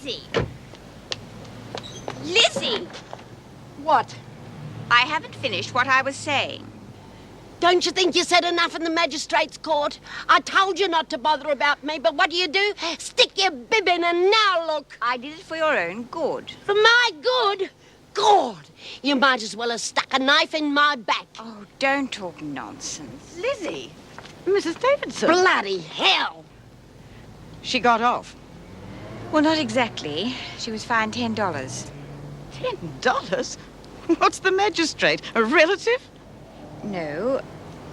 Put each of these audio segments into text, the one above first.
Lizzie! Lizzie! What? I haven't finished what I was saying. Don't you think you said enough in the magistrate's court? I told you not to bother about me, but what do? Stick your bib in and now look. I did it for your own good. For my good? God, you might as well have stuck a knife in my back. Oh, don't talk nonsense. Lizzie! Mrs. Davidson. Bloody hell! She got off. Well, not exactly. She was fined $10. $10? What's the magistrate? A relative? No.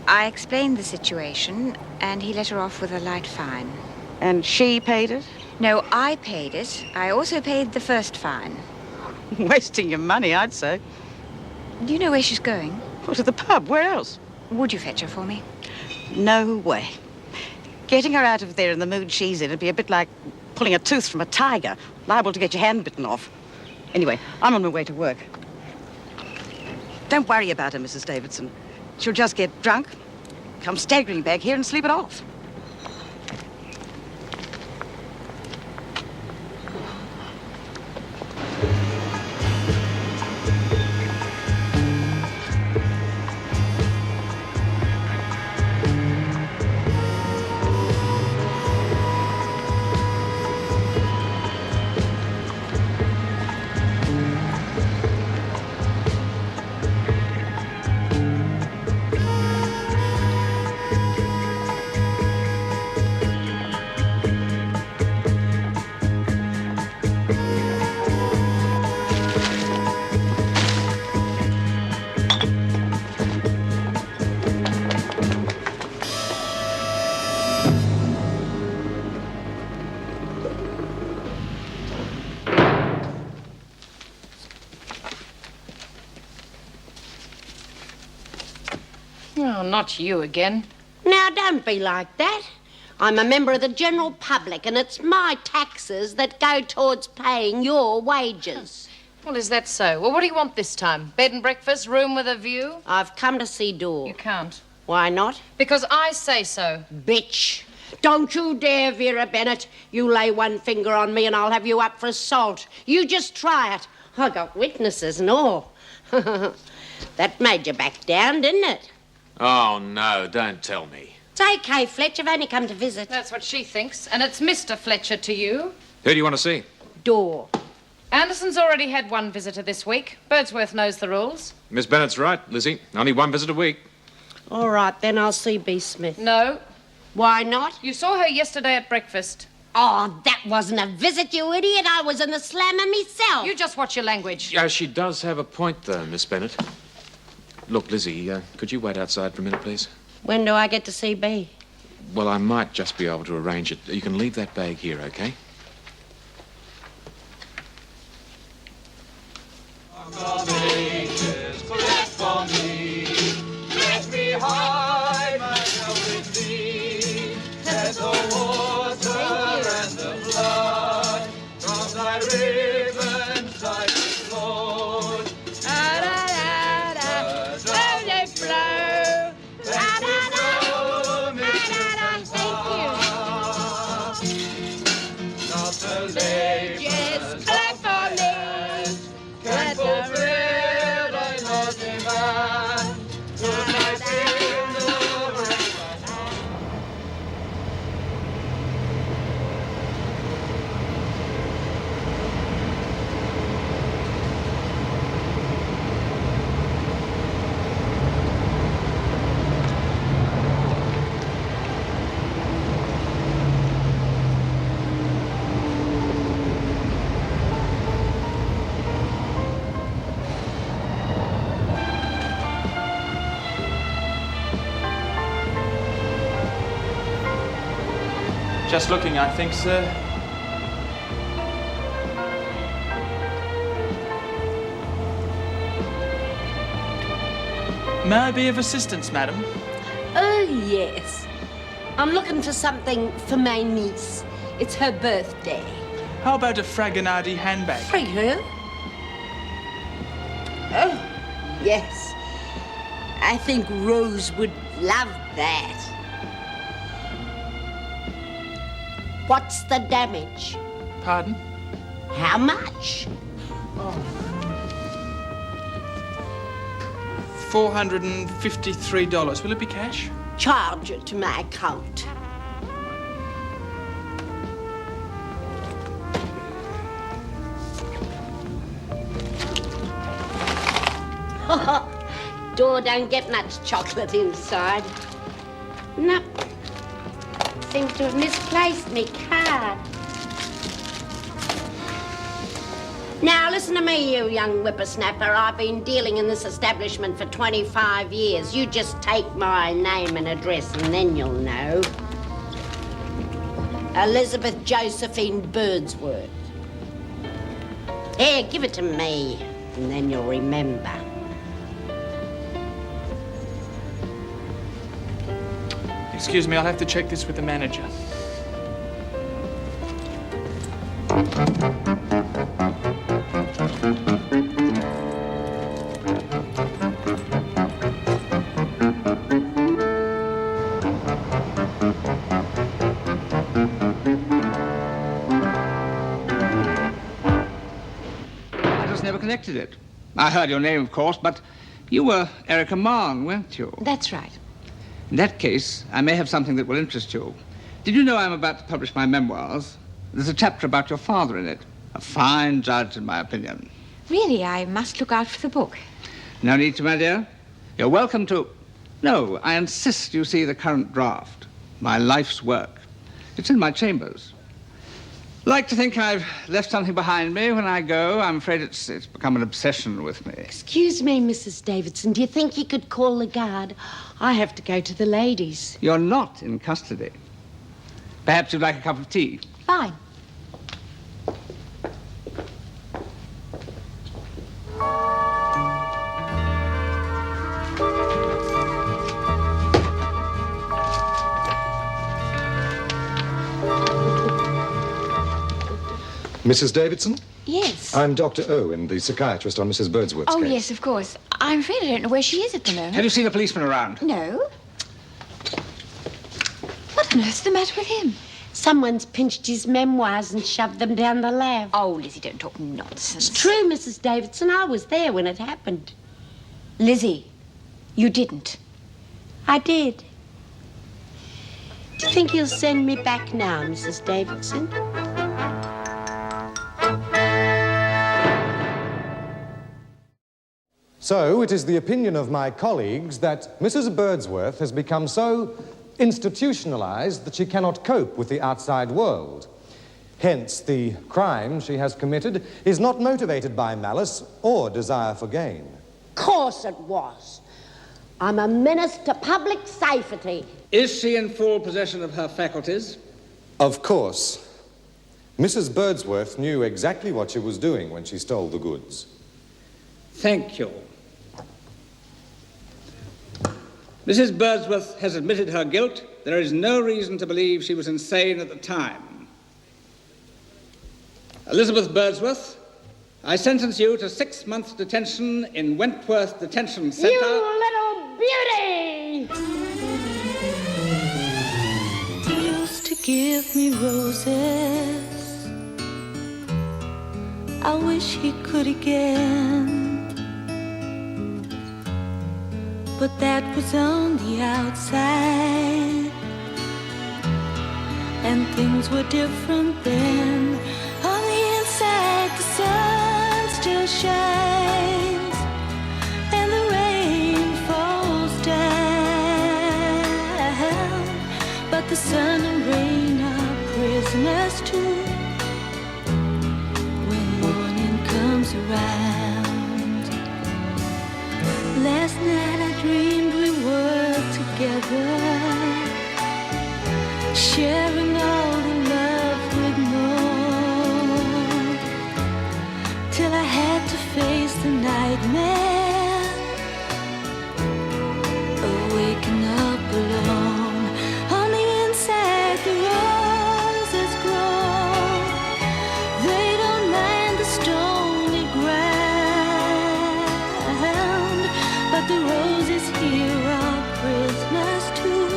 I explained the situation, and he let her off with a light fine. And she paid it? No, I paid it. I also paid the first fine. Wasting your money, I'd say. Do you know where she's going? Well, to the pub. Where else? Would you fetch her for me? No way. Getting her out of there in the mood she's in would be a bit like pulling a tooth from a tiger, liable to get your hand bitten off. Anyway, I'm on my way to work. Don't worry about her, Mrs. Davidson. She'll just get drunk, come staggering back here and sleep it off. Oh, not you again. Now, don't be like that. I'm a member of the general public, and it's my taxes that go towards paying your wages. Well, is that so? Well, what do you want this time? Bed and breakfast, room with a view? I've come to see Dor. You can't. Why not? Because I say so. Bitch. Don't you dare, Vera Bennett. You lay one finger on me and I'll have you up for assault. You just try it. I got witnesses and all. That made you back down, didn't it? Oh, no, don't tell me. It's okay, Fletch. I've only come to visit. That's what she thinks. And it's Mr. Fletcher to you. Who do you want to see? Dor. Anderson's already had one visitor this week. Birdsworth knows the rules. Miss Bennett's right, Lizzie. Only one visit a week. All right, then I'll see B. Smith. No. Why not? You saw her yesterday at breakfast. Oh, that wasn't a visit, you idiot. I was in the slammer myself. You just watch your language. Yeah, she does have a point, though, Miss Bennett. Look, Lizzie, could you wait outside for a minute, please? When do I get to see B? Well, I might just be able to arrange it. You can leave that bag here, okay? Just looking, I think, sir. May I be of assistance, madam? Oh, yes. I'm looking for something for my niece. It's her birthday. How about a Fragonardi handbag? Frig her? Oh, yes. I think Rose would love that. What's the damage? Pardon? How much? $453. Will it be cash? Charge it to my account. Door don't get much chocolate inside. No. Seems to have misplaced me card. Now, listen to me, you young whippersnapper. I've been dealing in this establishment for 25 years. You just take my name and address and then you'll know. Elizabeth Josephine Birdsworth. Here, give it to me, and then you'll remember. Excuse me, I'll have to check this with the manager. Never connected it. I heard your name, of course, but you were Erica Mann, weren't you? That's right. In that case, I may have something that will interest you. Did you know I'm about to publish my memoirs? There's a chapter about your father in it. A fine judge, in my opinion. Really, I must look out for the book. No need to, my dear. You're welcome to... No, I insist you see the current draft. My life's work. It's in my chambers. Like to think I've left something behind me when I go. I'm afraid it's become an obsession with me. Excuse me, Mrs. Davidson. Do you think you could call the guard? I have to go to the ladies. You're not in custody. Perhaps you'd like a cup of tea? Fine. Mrs. Davidson? Yes. I'm Dr. Owen, the psychiatrist on Mrs. Birdsworth's Oh, case. yes, of course. I'm afraid I don't know where she is at the moment. Have you seen a policeman around? No. What on earth's the matter with him? Someone's pinched his memoirs and shoved them down the lav. Oh, Lizzie, don't talk nonsense. It's true, Mrs. Davidson. I was there when it happened. Lizzie, you didn't. I did. Do you think he'll send me back now, Mrs. Davidson? So, it is the opinion of my colleagues that Mrs. Birdsworth has become so institutionalized that she cannot cope with the outside world. Hence, the crime she has committed is not motivated by malice or desire for gain. Course it was. I'm a menace to public safety. Is she in full possession of her faculties? Of course. Mrs. Birdsworth knew exactly what she was doing when she stole the goods. Thank you. Mrs. Birdsworth has admitted her guilt. There is no reason to believe she was insane at the time. Elizabeth Birdsworth, I sentence you to 6 months detention in Wentworth Detention Centre. You little beauty! He used to give me roses. I wish he could again. But that was on the outside, and things were different then. On the inside, the sun still shines, and the rain falls down. But the sun and rain are prisoners too when morning comes around. Last night I dreamed we were together, sharing all the love we'd known, till I had to face the nightmare of waking up alone. On the inside the roses grow, they don't mind the stony ground, but the roses here are prisoners too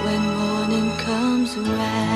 when morning comes around.